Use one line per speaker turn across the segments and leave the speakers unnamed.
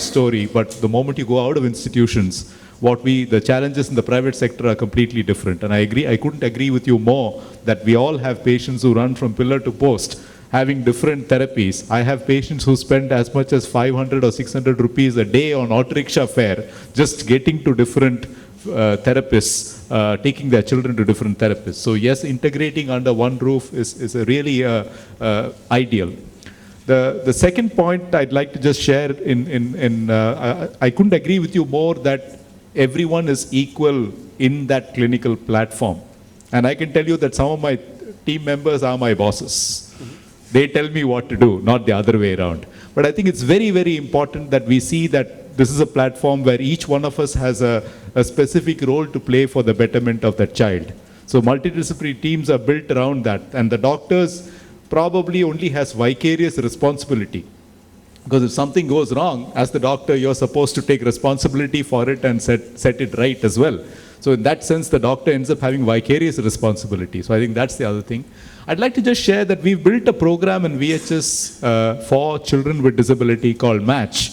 story, but the moment you go out of institutions, the challenges in the private sector are completely different. And I couldn't agree with you more that we all have patients who run from pillar to post, having different therapies. I have patients who spend as much as 500 or 600 rupees a day on auto rickshaw fare, just getting to different therapists, taking their children to different therapists. So yes, integrating under one roof is a really ideal. The second point I'd like to just share I couldn't agree with you more that everyone is equal in that clinical platform. And I can tell you that some of my team members are my bosses. They tell me what to do, not the other way around. But I think it's very, very important that we see that this is a platform where each one of us has a specific role to play for the betterment of that child. So multidisciplinary teams are built around that. And the doctors probably only has vicarious responsibility. Because if something goes wrong, as the doctor, you're supposed to take responsibility for it and set it right as well. So in that sense, the doctor ends up having vicarious responsibility. So I think that's the other thing. I'd like to just share that we've built a program in VHS for children with disability called Match.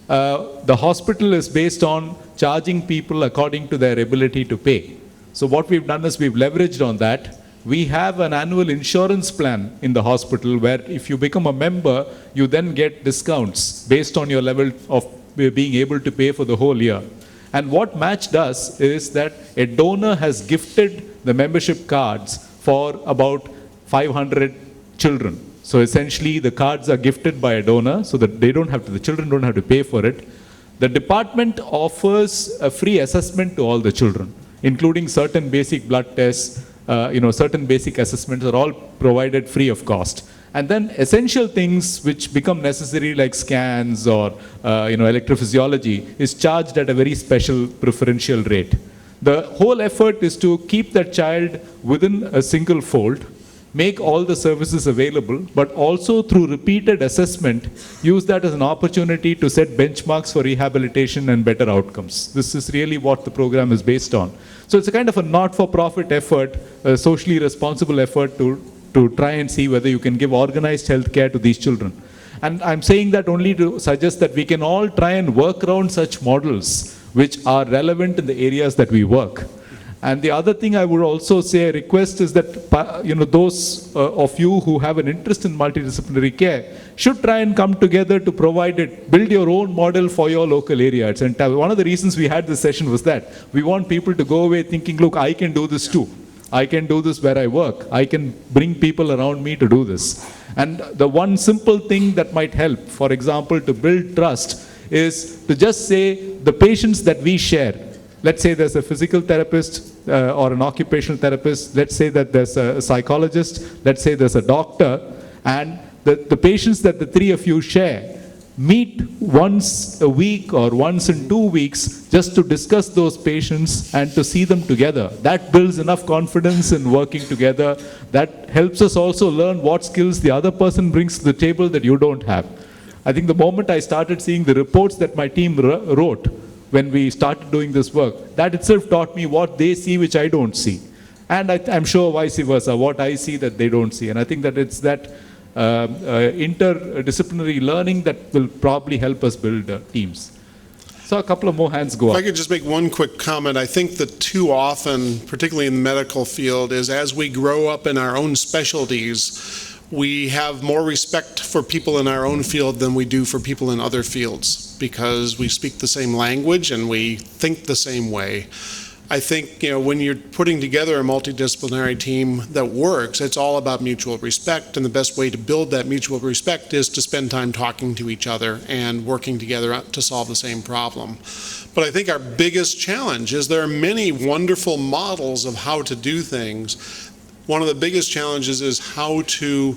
The hospital is based on charging people according to their ability to pay. So what we've done is we've leveraged on that. We have an annual insurance plan in the hospital where if you become a member, you then get discounts based on your level of being able to pay for the whole year. And what Match does is that a donor has gifted the membership cards for about 500 children. So essentially the cards are gifted by a donor so that the children don't have to pay for it. The department offers a free assessment to all the children, including certain basic blood tests, certain basic assessments are all provided free of cost. And then essential things which become necessary like scans or electrophysiology is charged at a very special preferential rate. The whole effort is to keep that child within a single fold, make all the services available, but also through repeated assessment, use that as an opportunity to set benchmarks for rehabilitation and better outcomes. This is really what the program is based on. So it's a kind of a not-for-profit effort, a socially responsible effort to try and see whether you can give organized health care to these children. And I'm saying that only to suggest that we can all try and work around such models which are relevant in the areas that we work. And the other thing I would also say, a request is that those of you who have an interest in multidisciplinary care should try and come together to provide it, build your own model for your local area. And one of the reasons we had this session was that we want people to go away thinking, look, I can do this too. I can do this where I work. I can bring people around me to do this. And the one simple thing that might help, for example, to build trust is to just say the patients that we share. Let's say there's a physical therapist or an occupational therapist. Let's say that there's a psychologist. Let's say there's a doctor. And the patients that the three of you share, meet once a week or once in 2 weeks just to discuss those patients and to see them together. That builds enough confidence in working together. That helps us also learn what skills the other person brings to the table that you don't have. I think the moment I started seeing the reports that my team wrote when we started doing this work, that itself taught me what they see which I don't see. And I'm sure vice versa, what I see that they don't see. And I think that it's that interdisciplinary learning that will probably help us build teams. So a couple of more hands go up.
If I could just make one quick comment. I think that too often, particularly in the medical field, is as we grow up in our own specialties, we have more respect for people in our own field than we do for people in other fields because we speak the same language and we think the same way. I think, when you're putting together a multidisciplinary team that works, it's all about mutual respect, and the best way to build that mutual respect is to spend time talking to each other and working together to solve the same problem. But I think our biggest challenge is there are many wonderful models of how to do things. One of the biggest challenges is how to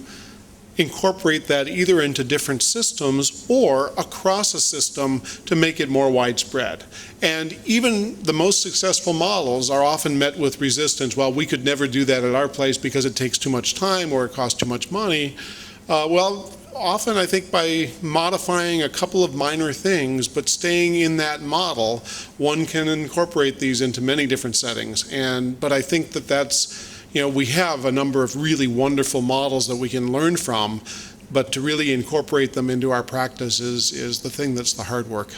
incorporate that either into different systems or across a system to make it more widespread. And even the most successful models are often met with resistance. Well, we could never do that at our place because it takes too much time or it costs too much money. Often I think by modifying a couple of minor things but staying in that model, one can incorporate these into many different settings. But I think that that's we have a number of really wonderful models that we can learn from. but to really incorporate them into our practice is the thing that's the hard work.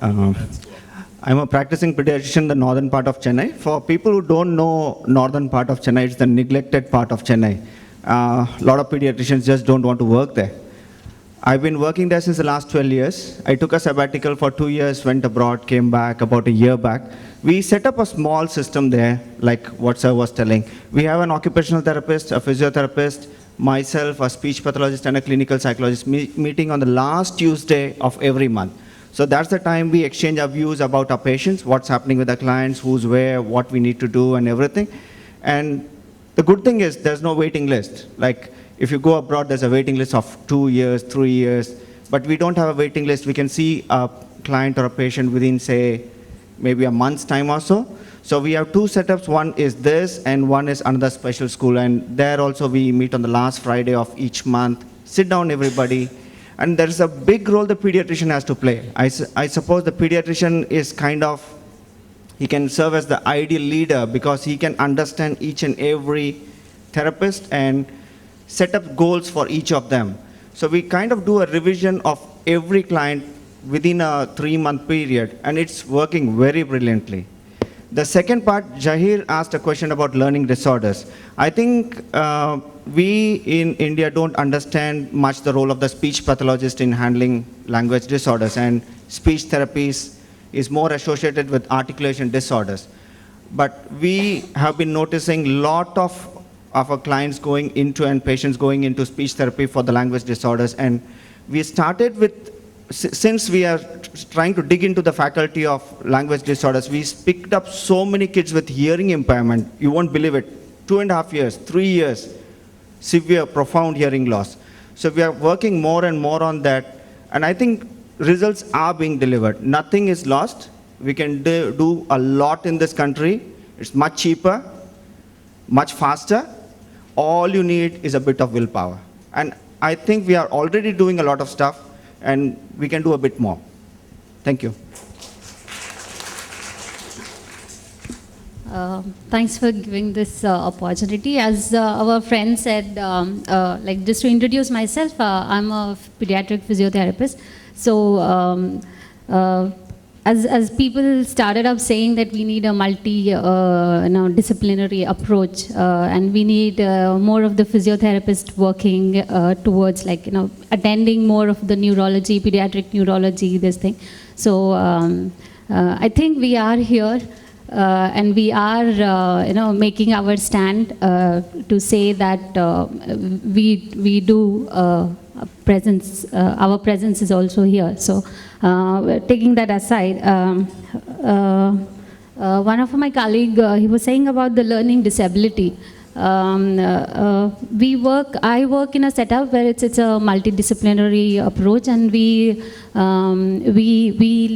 I'm a practicing pediatrician in the northern part of Chennai. For people who don't know northern part of Chennai, it's the neglected part of Chennai. A lot of pediatricians just don't want to work there. I've been working there since the last 12 years. I took a sabbatical for 2 years, went abroad, came back about a year back. We set up a small system there, like what sir was telling. We have an occupational therapist, a physiotherapist, myself, a speech pathologist, and a clinical psychologist meeting on the last Tuesday of every month. So that's the time we exchange our views about our patients, what's happening with our clients, who's where, what we need to do, and everything. And the good thing is there's no waiting list. Like if you go abroad, there's a waiting list of 2 years, 3 years, but we don't have a waiting list. We can see a client or a patient within, say, maybe a month's time or so. So we have 2 setups. One is this, and one is another special school. And there also we meet on the last Friday of each month, sit down everybody, and there is a big role the pediatrician has to play. I suppose the pediatrician is kind of, he can serve as the ideal leader because he can understand each and every therapist and set up goals for each of them. So we kind of do a revision of every client within a 3-month period, and it's working very brilliantly. The second part, Jahir asked a question about learning disorders. I think we in India don't understand much the role of the speech pathologist in handling language disorders, and speech therapies is more associated with articulation disorders. But we have been noticing a lot of our clients going into and patients going into speech therapy for the language disorders, and we started with, since we are trying to dig into the faculty of language disorders, we picked up so many kids with hearing impairment. You won't believe it. 2.5 years, 3 years, severe, profound hearing loss. So we are working more and more on that. And I think results are being delivered. Nothing is lost. We can do a lot in this country. It's much cheaper, much faster. All you need is a bit of willpower. And I think we are already doing a lot of stuff, and we can do a bit more. Thank you.
Thanks for giving this opportunity. As our friend said, like just to introduce myself, I'm a pediatric physiotherapist. So as people started up saying that we need a multi-disciplinary approach, and we need more of the physiotherapist working towards attending more of the neurology, pediatric neurology, this thing. So I think we are here. And we are, making our stand to say that we do presence. Our presence is also here. So, taking that aside, one of my colleague he was saying about the learning disability. I work in a setup where it's a multidisciplinary approach, and we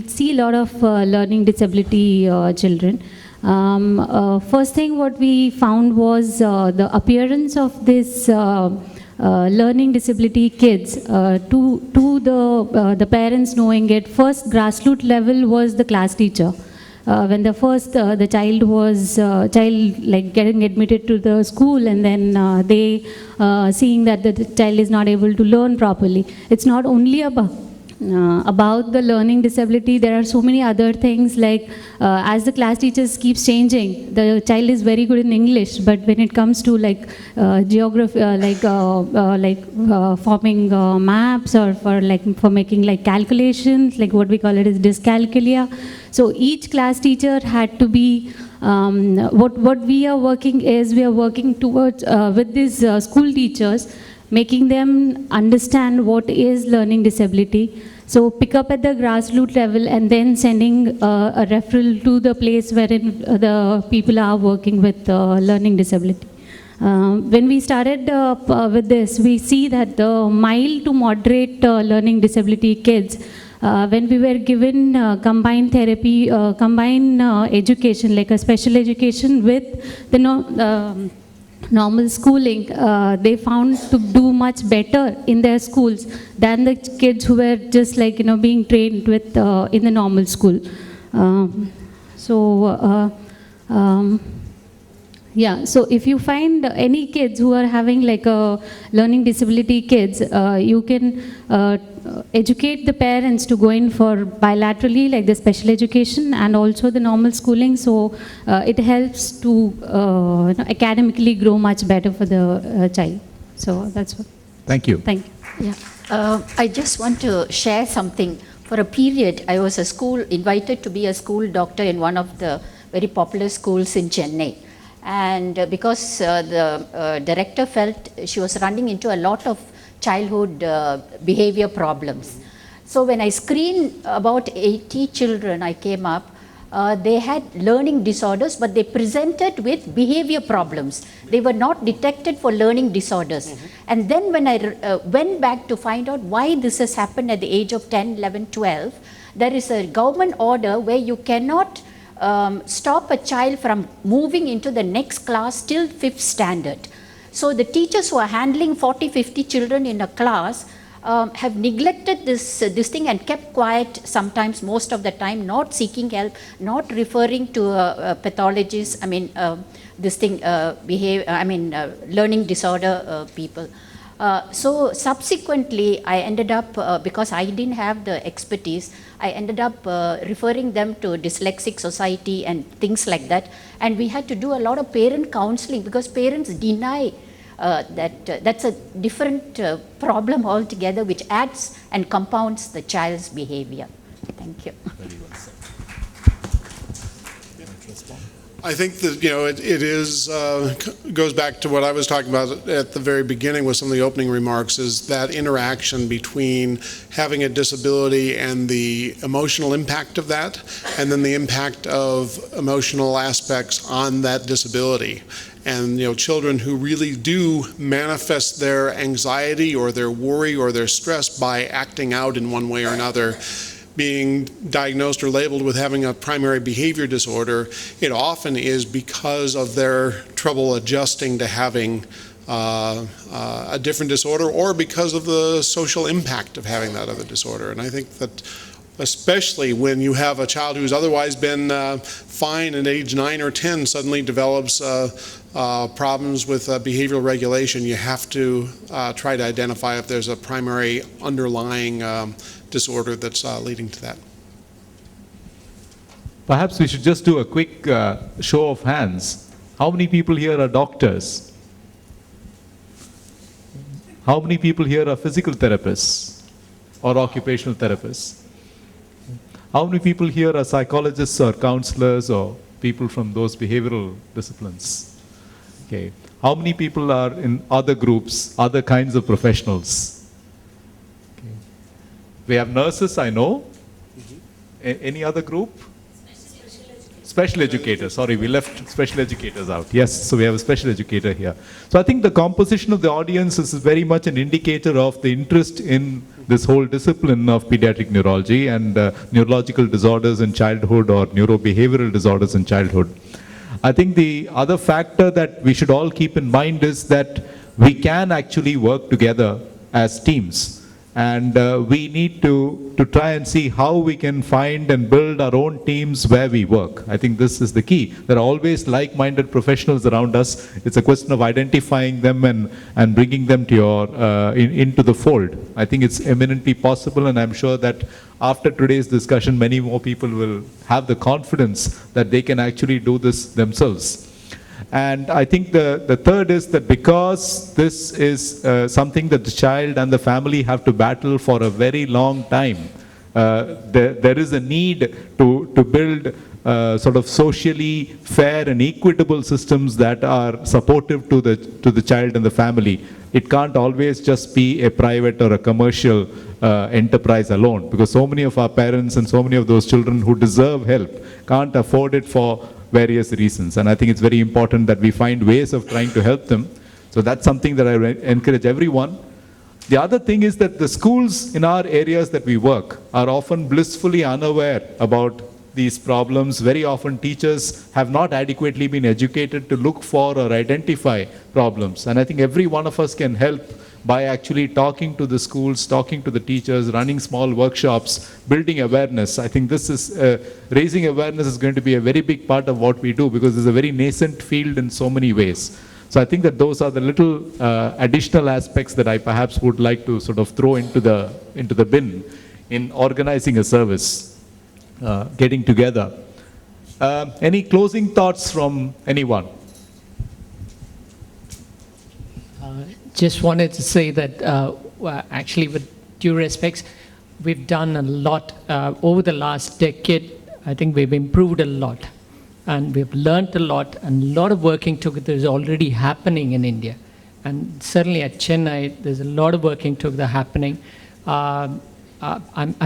see a lot of learning disability children. First thing what we found was the appearance of this learning disability kids to the parents knowing it. First grassroots level was the class teacher. When the child was getting admitted to the school, and then they seeing that the child is not able to learn properly. It's not only about the learning disability. There are so many other things, like as the class teachers keeps changing, the child is very good in English, but when it comes to geography, forming maps, or for making calculations, what we call it is dyscalculia. So each class teacher had to be what we are working towards with these school teachers, making them understand what is learning disability. So pick up at the grassroots level, and then sending a referral to the place wherein the people are working with learning disability. When we started with this, we see that the mild to moderate learning disability kids, when we were given combined therapy, combined education, like a special education with the normal schooling, they found to do much better in their schools than the kids who were just being trained with in the normal school. Yeah, so if you find any kids who are having like a learning disability kids, you can educate the parents to go in for bilaterally like the special education and also the normal schooling. So it helps to academically grow much better for the child. So that's what.
Thank you.
Thank you.
Yeah, I just want to share something. For a period, I was invited to be a school doctor in one of the very popular schools in Chennai. And because the director felt she was running into a lot of childhood behavior problems. So when I screened about 80 children, I came up, they had learning disorders, but they presented with behavior problems. They were not detected for learning disorders. And then when I went back to find out why this has happened at the age of 10, 11, 12, there is a government order where you cannot stop a child from moving into the next class till 5th standard. So the teachers who are handling 40, 50 children in a class have neglected this thing and kept quiet sometimes, most of the time, not seeking help, not referring to pathologists, learning disorder people. So subsequently, I ended up, because I didn't have the expertise, I ended up referring them to Dyslexic Society and things like that. And we had to do a lot of parent counseling because parents deny that's a different problem altogether, which adds and compounds the child's behavior. Thank you.
I think that, it is, goes back to what I was talking about at the very beginning with some of the opening remarks, is that interaction between having a disability and the emotional impact of that, and then the impact of emotional aspects on that disability. And, children who really do manifest their anxiety or their worry or their stress by acting out in one way or another, being diagnosed or labeled with having a primary behavior disorder, it often is because of their trouble adjusting to having a different disorder, or because of the social impact of having that other disorder. And I think that especially when you have a child who's otherwise been fine at age 9 or 10 suddenly develops problems with behavioral regulation, you have to try to identify if there's a primary underlying disorder that's leading to that.
Perhaps we should just do a quick show of hands. How many people here are doctors? How many people here are physical therapists or occupational therapists? How many people here are psychologists or counselors or people from those behavioral disciplines? Okay. How many people are in other groups, other kinds of professionals? Okay. We have nurses, I know. Any other group? Special educators. Sorry, we left special educators out. Yes, so we have a special educator here. So I think the composition of the audience is very much an indicator of the interest in this whole discipline of pediatric neurology and neurological disorders in childhood or neurobehavioral disorders in childhood. I think the other factor that we should all keep in mind is that we can actually work together as teams. And we need to try and see how we can find and build our own teams where we work. I think this is the key. There are always like-minded professionals around us. It's a question of identifying them and bringing them to into the fold. I think it's eminently possible, and I'm sure that after today's discussion, many more people will have the confidence that they can actually do this themselves. And I think the third is that because this is something that the child and the family have to battle for a very long time, there is a need to build sort of socially fair and equitable systems that are supportive to the child and the family. It can't always just be a private or a commercial enterprise alone, because so many of our parents and so many of those children who deserve help can't afford it for various reasons. And I think it's very important that we find ways of trying to help them. So that's something that I encourage everyone. The other thing is that the schools in our areas that we work are often blissfully unaware about these problems. Very often teachers have not adequately been educated to look for or identify problems. And I think every one of us can help by actually talking to the schools, talking to the teachers, running small workshops, building awareness. I think this is, raising awareness is going to be a very big part of what we do, because it's a very nascent field in so many ways. So I think that those are the little additional aspects that I perhaps would like to sort of throw into the bin in organizing a service, getting together. Any closing thoughts from anyone?
Just wanted to say that actually, with due respects, we've done a lot over the last decade. I think we've improved a lot, and we've learned a lot, and a lot of working together is already happening in India. And certainly at Chennai, there's a lot of working together happening. I'm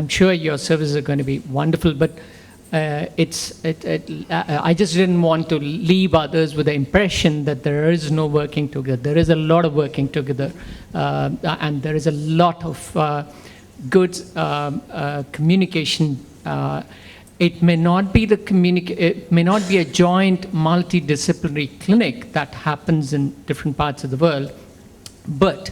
sure your services are going to be wonderful, but I just didn't want to leave others with the impression that there is no working together. There is a lot of working together, and there is a lot of good communication. It may not be it may not be a joint multidisciplinary clinic that happens in different parts of the world, but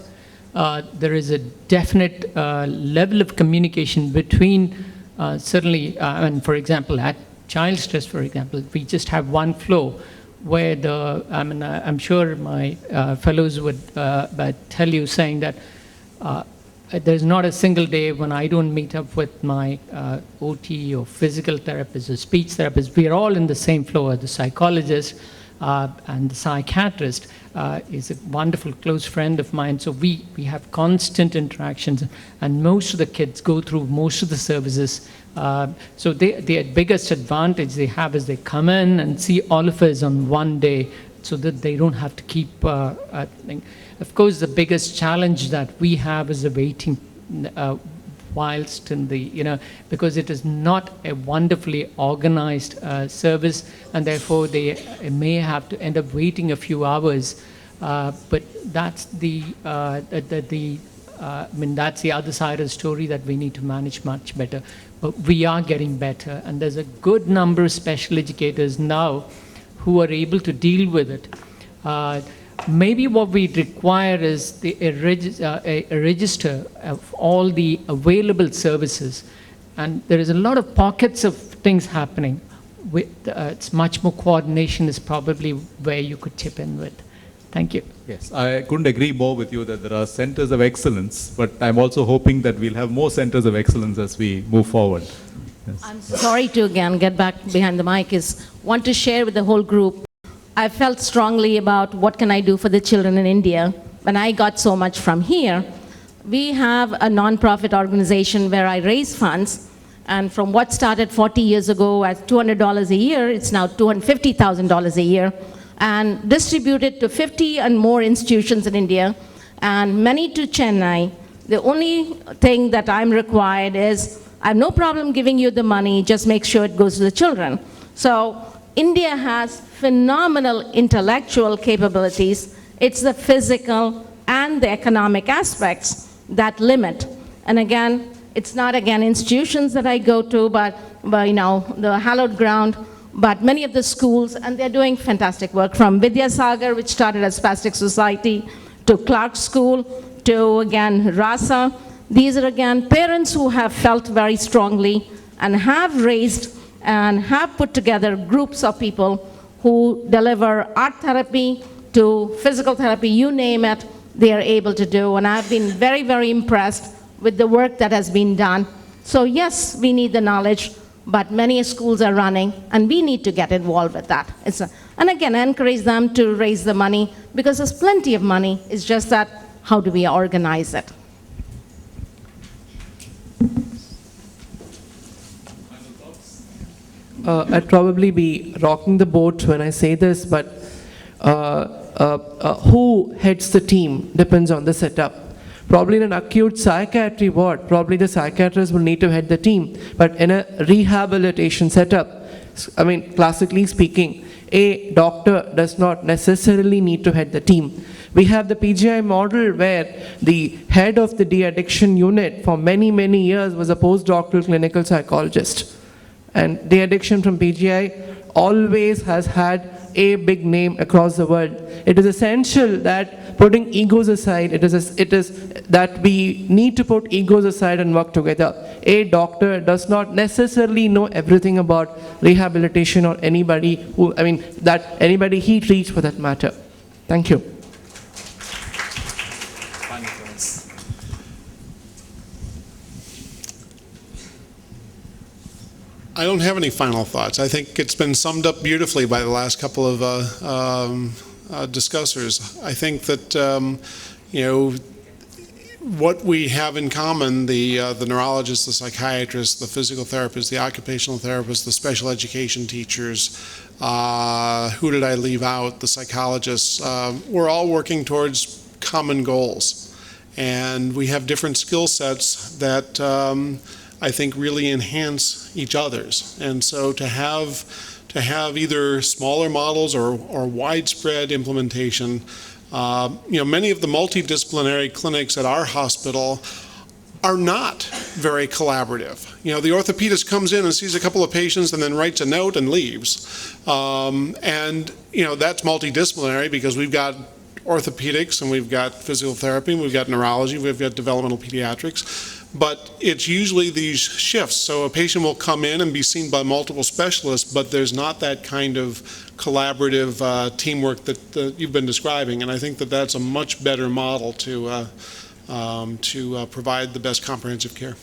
there is a definite level of communication between. Certainly, and for example, at Child Stress, for example, we just have one flow where I'm sure my fellows would tell you, saying that there's not a single day when I don't meet up with my OT or physical therapist or speech therapist. We are all in the same flow. The psychologist and the psychiatrist is a wonderful close friend of mine. So we have constant interactions, and most of the kids go through most of the services. So the biggest advantage they have is they come in and see all of us on one day, so that they don't have to keep. Of course, the biggest challenge that we have is the waiting. Whilst in the, because it is not a wonderfully organized service, and therefore they may have to end up waiting a few hours. But that's that's the other side of the story that we need to manage much better. But we are getting better, and there's a good number of special educators now who are able to deal with it. Maybe what we require is a register of all the available services. And there is a lot of pockets of things happening. It's much more coordination is probably where you could chip in with. Thank you.
Yes, I couldn't agree more with you that there are centers of excellence, but I'm also hoping that we'll have more centers of excellence as we move forward. Yes.
I'm sorry to again get back behind the mic. Want to share with the whole group. I felt strongly about what can I do for the children in India. When I got so much from here, we have a non-profit organization where I raise funds, and from what started 40 years ago at $200 a year, it's now $250,000 a year, and distributed to 50 and more institutions in India, and many to Chennai. The only thing that I'm required is, I have no problem giving you the money, just make sure it goes to the children. So India has phenomenal intellectual capabilities. It's the physical and the economic aspects that limit. And again, it's not institutions that I go to, but the hallowed ground, but many of the schools, and they're doing fantastic work, from Vidyasagar, which started as Spastic Society, to Clark School, to again Rasa. These are again parents who have felt very strongly and have raised and have put together groups of people who deliver art therapy to physical therapy, you name it, they are able to do. And I've been very, very impressed with the work that has been done. So yes, we need the knowledge, but many schools are running, and we need to get involved with that. And again, I encourage them to raise the money, because there's plenty of money. It's just that, how do we organize it?
I'd probably be rocking the boat when I say this, but who heads the team depends on the setup. Probably in an acute psychiatry ward, probably the psychiatrist will need to head the team. But in a rehabilitation setup, classically speaking, a doctor does not necessarily need to head the team. We have the PGI model where the head of the de-addiction unit for many, many years was a postdoctoral clinical psychologist. And the addiction from PGI always has had a big name across the world. It is essential that putting egos aside, it is that we need to put egos aside and work together. A doctor does not necessarily know everything about rehabilitation or anybody anybody he treats for that matter. Thank you.
I don't have any final thoughts. I think it's been summed up beautifully by the last couple of discussers. I think that what we have in common, the neurologists, the psychiatrists, the physical therapists, the occupational therapists, the special education teachers, who did I leave out? The psychologists. We're all working towards common goals, and we have different skill sets that I think really enhance each other's. And so to have either smaller models or widespread implementation, many of the multidisciplinary clinics at our hospital are not very collaborative. The orthopedist comes in and sees a couple of patients and then writes a note and leaves. That's multidisciplinary because we've got orthopedics and we've got physical therapy, and we've got neurology, we've got developmental pediatrics. But it's usually these shifts. So a patient will come in and be seen by multiple specialists, but there's not that kind of collaborative teamwork that you've been describing. And I think that that's a much better model to provide the best comprehensive care.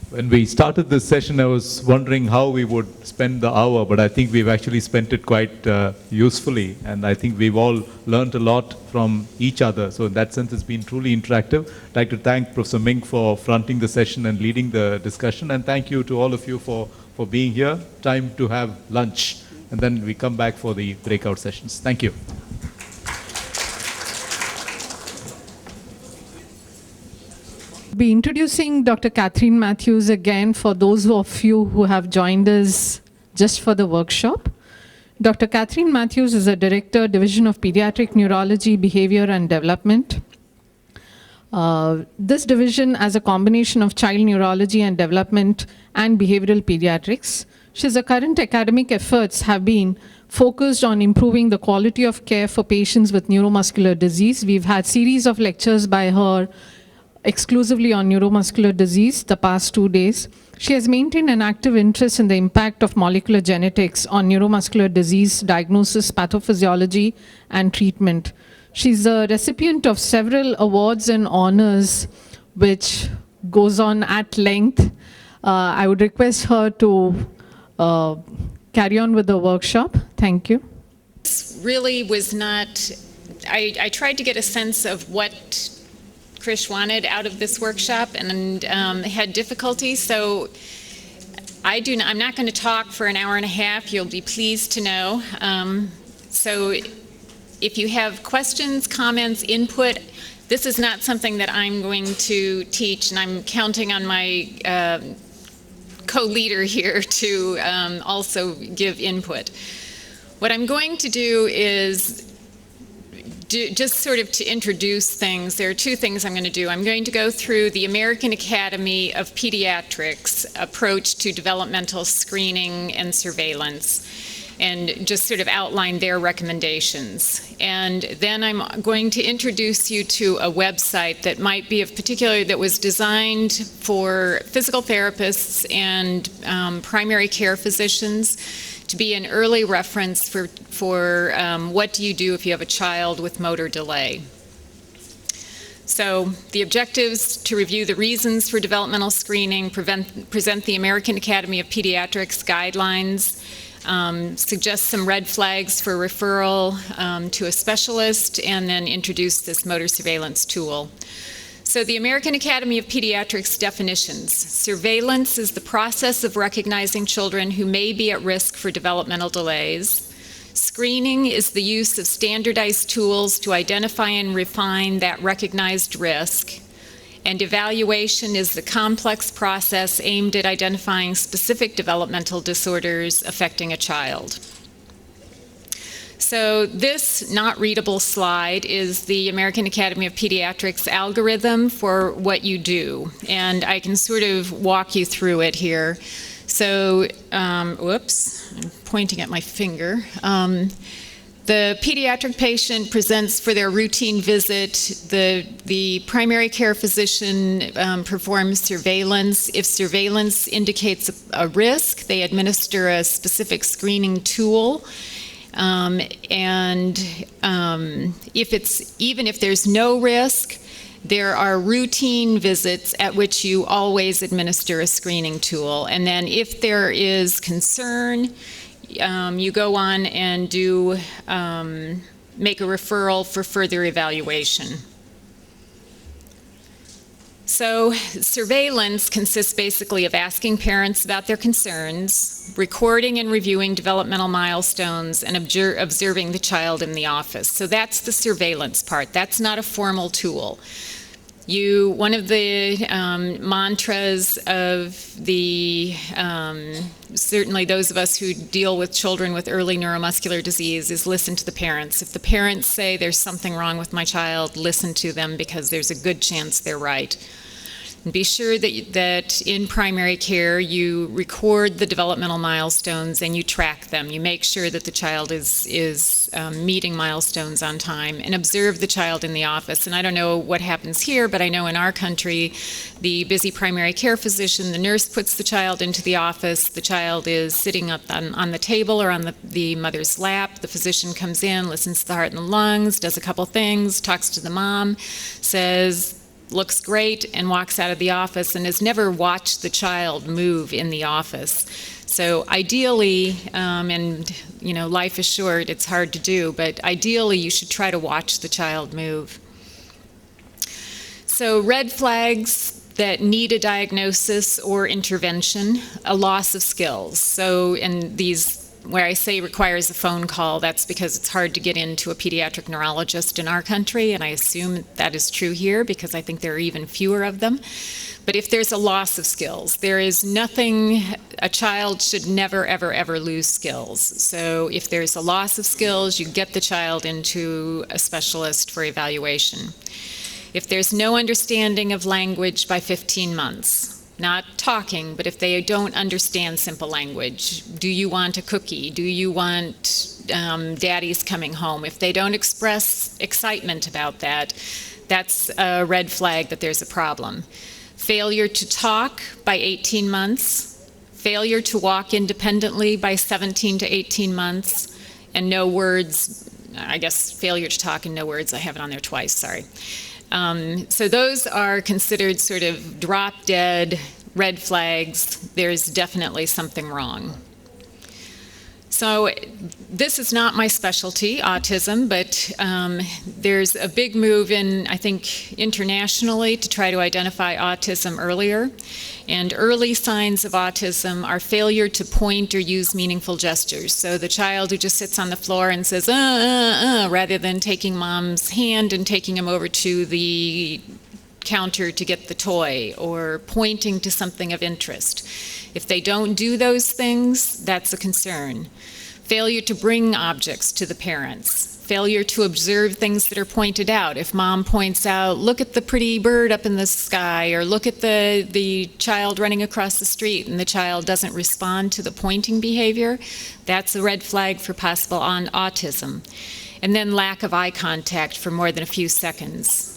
When we started this session, I was wondering how we would spend the hour, but I think we've actually spent it quite usefully, and I think we've all learned a lot from each other. So in that sense, it's been truly interactive. I'd like to thank Professor Mink for fronting the session and leading the discussion, and thank you to all of you for being here. Time to have lunch, and then we come back for the breakout sessions. Thank you.
Be introducing Dr. Catherine Matthews again for those of you who have joined us just for the workshop. Dr. Catherine Matthews is a Director, Division of Pediatric Neurology, Behavior and Development. This division has a combination of child neurology and development and behavioral pediatrics. Her current academic efforts have been focused on improving the quality of care for patients with neuromuscular disease. We've had series of lectures by her exclusively on neuromuscular disease the past 2 days. She has maintained an active interest in the impact of molecular genetics on neuromuscular disease diagnosis, pathophysiology, and treatment. She's a recipient of several awards and honors, which goes on at length. I would request her to carry on with the workshop. Thank you.
This really was not, I tried to get a sense of what Krish wanted out of this workshop and had difficulty, so I'm not going to talk for an hour and a half, you'll be pleased to know. So if you have questions, comments, input, this is not something that I'm going to teach, and I'm counting on my co-leader here to also give input. What I'm going to do is just sort of to introduce things. There are two things I'm going to do. I'm going to go through the American Academy of Pediatrics approach to developmental screening and surveillance, and just sort of outline their recommendations. And then I'm going to introduce you to a website that might be of particular, that was designed for physical therapists and primary care physicians, to be an early reference for what do you do if you have a child with motor delay. So the objectives: to review the reasons for developmental screening, present the American Academy of Pediatrics guidelines, suggest some red flags for referral to a specialist, and then introduce this motor surveillance tool. So the American Academy of Pediatrics definitions: surveillance is the process of recognizing children who may be at risk for developmental delays. Screening is the use of standardized tools to identify and refine that recognized risk. And evaluation is the complex process aimed at identifying specific developmental disorders affecting a child. So this not readable slide is the American Academy of Pediatrics algorithm for what you do. And I can sort of walk you through it here. So, whoops, I'm pointing at my finger. The pediatric patient presents for their routine visit. The primary care physician performs surveillance. If surveillance indicates a risk, they administer a specific screening tool. Even if there's no risk, there are routine visits at which you always administer a screening tool. And then if there is concern, you go on and do make a referral for further evaluation. So surveillance consists basically of asking parents about their concerns, recording and reviewing developmental milestones, and observing the child in the office. So that's the surveillance part. That's not a formal tool. One of the mantras of the, certainly those of us who deal with children with early neuromuscular disease, is listen to the parents. If the parents say there's something wrong with my child, listen to them, because there's a good chance they're right. And be sure that in primary care you record the developmental milestones and you track them. You make sure that the child is meeting milestones on time, and observe the child in the office. And I don't know what happens here, but I know in our country, the busy primary care physician, the nurse puts the child into the office. The child is sitting up on the table or on the mother's lap. The physician comes in, listens to the heart and the lungs, does a couple things, talks to the mom, says, looks great, and walks out of the office, and has never watched the child move in the office. So ideally, and life is short, it's hard to do, but ideally you should try to watch the child move. So red flags that need a diagnosis or intervention: a loss of skills. So, and these, where I say requires a phone call, that's because it's hard to get into a pediatric neurologist in our country, and I assume that is true here because I think there are even fewer of them. But if there's a loss of skills, there is nothing, a child should never, ever, ever lose skills. So if there's a loss of skills, you get the child into a specialist for evaluation. If there's no understanding of language by 15 months, not talking, but if they don't understand simple language, do you want a cookie? Do you want daddy's coming home? If they don't express excitement about that, that's a red flag that there's a problem. Failure to talk by 18 months, failure to walk independently by 17 to 18 months, and no words, I guess failure to talk and no words, I have it on there twice, sorry. So those are considered sort of drop-dead red flags. There's definitely something wrong. So this is not my specialty, autism, but there's a big move I think, internationally to try to identify autism earlier. And early signs of autism are failure to point or use meaningful gestures. So the child who just sits on the floor and says, rather than taking mom's hand and taking him over to the counter to get the toy, or pointing to something of interest. If they don't do those things, that's a concern. Failure to bring objects to the parents. Failure to observe things that are pointed out. If mom points out, look at the pretty bird up in the sky, or look at the child running across the street, and the child doesn't respond to the pointing behavior, that's a red flag for possible autism. And then lack of eye contact for more than a few seconds.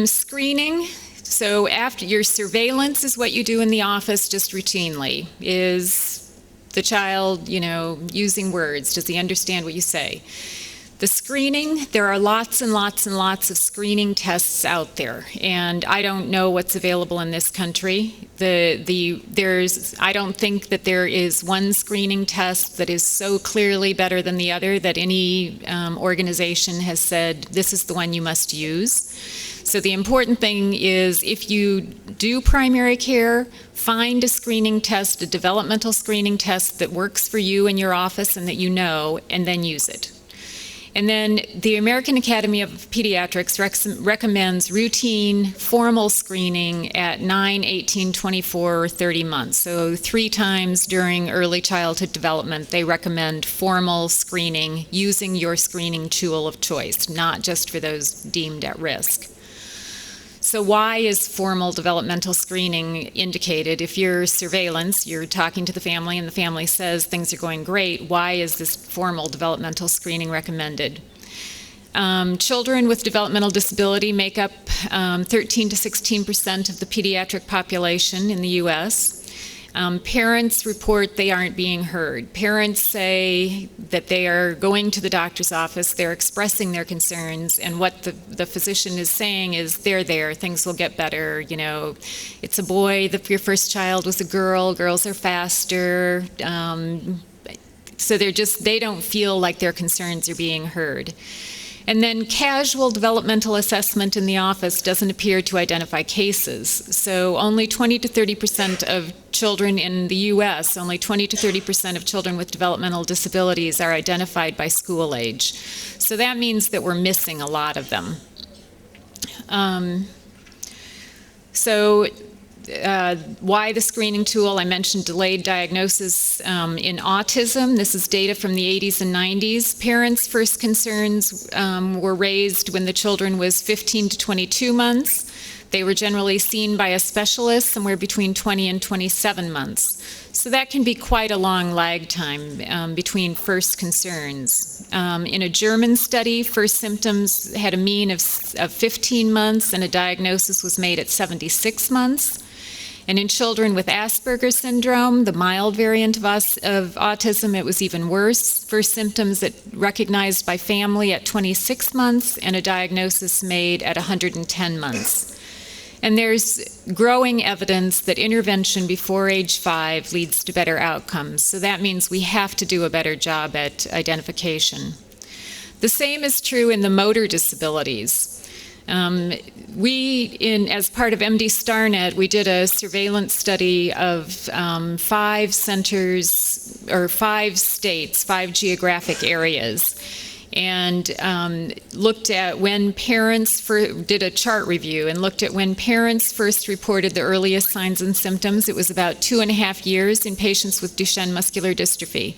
Screening. So after your surveillance is what you do in the office just routinely. Is the child, using words? Does he understand what you say? The screening, there are lots and lots and lots of screening tests out there, and I don't know what's available in this country. I don't think that there is one screening test that is so clearly better than the other that any organization has said, this is the one you must use. So the important thing is, if you do primary care, find a screening test, a developmental screening test that works for you in your office and that you know, and then use it. And then the American Academy of Pediatrics recommends routine formal screening at 9, 18, 24, or 30 months. So 3 times during early childhood development, they recommend formal screening using your screening tool of choice, not just for those deemed at risk. So why is formal developmental screening indicated? If you're surveillance, you're talking to the family and the family says things are going great, why is this formal developmental screening recommended? Children with developmental disability make up 13 to 16% of the pediatric population in the U.S. Parents report they aren't being heard. Parents say that they are going to the doctor's office, they're expressing their concerns, and what the physician is saying is, they're there, things will get better, you know, it's a boy, your first child was a girl, girls are faster. So they don't feel like their concerns are being heard. And then casual developmental assessment in the office doesn't appear to identify cases. So only 20 to 30% of children in the US, only 20 to 30% of children with developmental disabilities are identified by school age. So that means that we're missing a lot of them. Why the screening tool? I mentioned delayed diagnosis in autism. This is data from the 80s and 90s. Parents' first concerns were raised when the children was 15 to 22 months. They were generally seen by a specialist somewhere between 20 and 27 months. So that can be quite a long lag time between first concerns. In a German study, first symptoms had a mean of 15 months and a diagnosis was made at 76 months. And in children with Asperger's syndrome, the mild variant of autism, it was even worse. First symptoms recognized by family at 26 months and a diagnosis made at 110 months. And there's growing evidence that intervention before age 5 leads to better outcomes. So that means we have to do a better job at identification. The same is true in the motor disabilities. As part of MD StarNet, we did a surveillance study of 5 centers, or 5 states, 5 geographic areas, and looked at when parents did a chart review and looked at when parents first reported the earliest signs and symptoms. It was about 2.5 years in patients with Duchenne muscular dystrophy.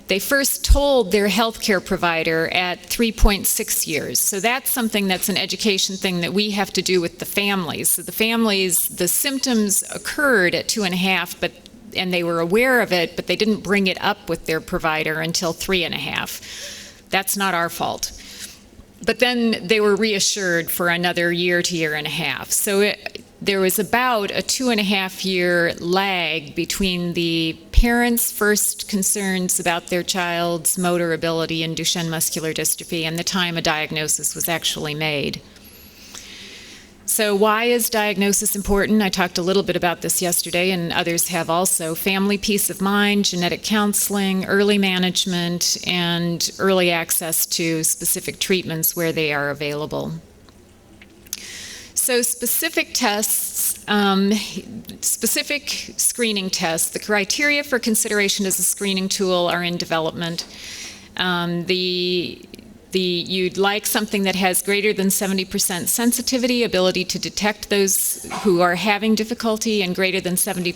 They first told their healthcare provider at 3.6 years. So that's something that's an education thing that we have to do with the families. So the symptoms occurred at 2.5, and they were aware of it, but they didn't bring it up with their provider until 3.5. That's not our fault. But then they were reassured for another year to year and a half. So there was about a 2.5-year lag between the parents' first concerns about their child's motor ability in Duchenne muscular dystrophy and the time a diagnosis was actually made. So why is diagnosis important? I talked a little bit about this yesterday, and others have also. Family peace of mind, genetic counseling, early management, and early access to specific treatments where they are available. So specific tests, specific screening tests, the criteria for consideration as a screening tool are in development. You'd like something that has greater than 70% sensitivity, ability to detect those who are having difficulty, and greater than 70%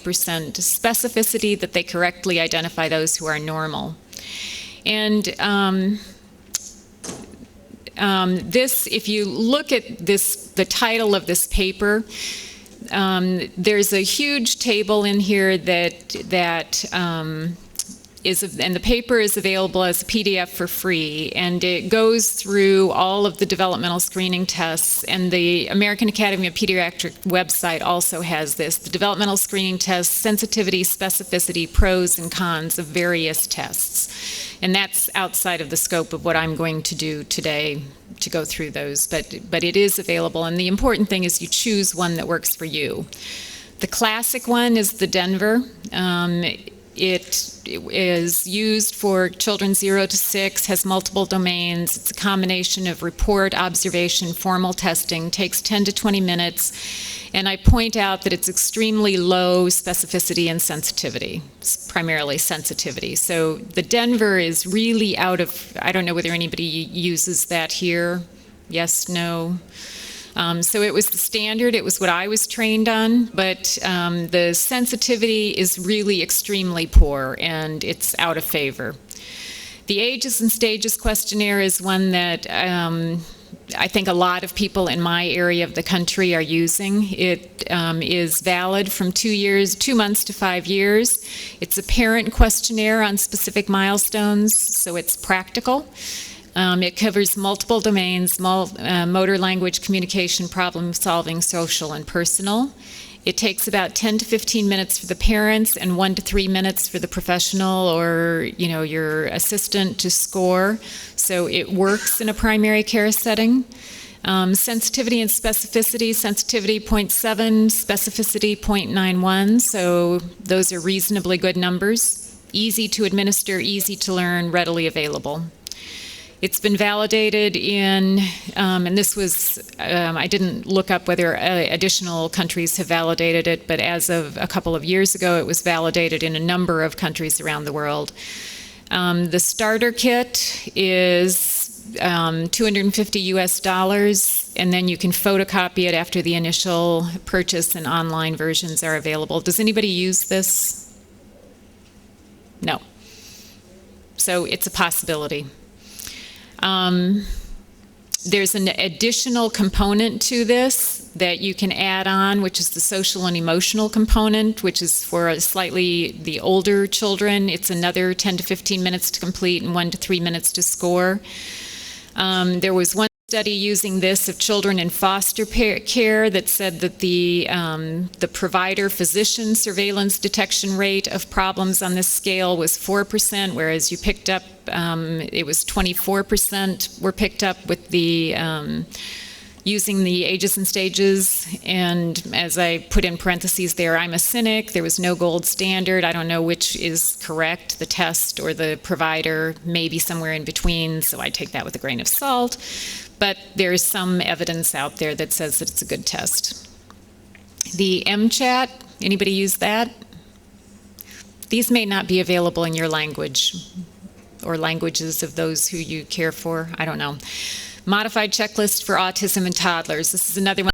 specificity, that they correctly identify those who are normal. And if you look at the title of this paper, there's a huge table in here and the paper is available as a PDF for free, and it goes through all of the developmental screening tests, and the American Academy of Pediatric website also has this, the developmental screening tests, sensitivity, specificity, pros and cons of various tests. And that's outside of the scope of what I'm going to do today to go through those, but it is available, and the important thing is you choose one that works for you. The classic one is the Denver. It is used for children 0 to 6, has multiple domains. It's a combination of report, observation, formal testing, takes 10 to 20 minutes. And I point out that it's extremely low specificity and sensitivity. It's primarily sensitivity. So the Denver is really out of, I don't know whether anybody uses that here. Yes, no. So it was the standard, it was what I was trained on, but the sensitivity is really extremely poor and it's out of favor. The Ages and Stages questionnaire is one that I think a lot of people in my area of the country are using. It is valid from 2 months to 5 years. It's a parent questionnaire on specific milestones, so it's practical. It covers multiple domains, motor, language, communication, problem solving, social, and personal. It takes about 10 to 15 minutes for the parents and 1 to 3 minutes for the professional or, your assistant to score. So it works in a primary care setting. Sensitivity and specificity, sensitivity 0.7, specificity 0.91. So those are reasonably good numbers. Easy to administer, easy to learn, readily available. It's been validated in, and this was, I didn't look up whether additional countries have validated it, but as of a couple of years ago, it was validated in a number of countries around the world. The starter kit is $250 US, and then you can photocopy it after the initial purchase, and online versions are available. Does anybody use this? No. So it's a possibility. There's an additional component to this that you can add on, which is the social and emotional component, which is for the older children. It's another 10 to 15 minutes to complete and 1 to 3 minutes to score. There was one study using this of children in foster care that said that the provider-physician surveillance detection rate of problems on this scale was 4%, whereas you picked up, it was 24% were picked up with the using the Ages and Stages. And as I put in parentheses there, I'm a cynic. There was no gold standard. I don't know which is correct, the test or the provider, maybe somewhere in between, so I take that with a grain of salt. But there's some evidence out there that says that it's a good test. The MChat, anybody use that? These may not be available in your language or languages of those who you care for. I don't know. Modified checklist for autism and toddlers. This is another one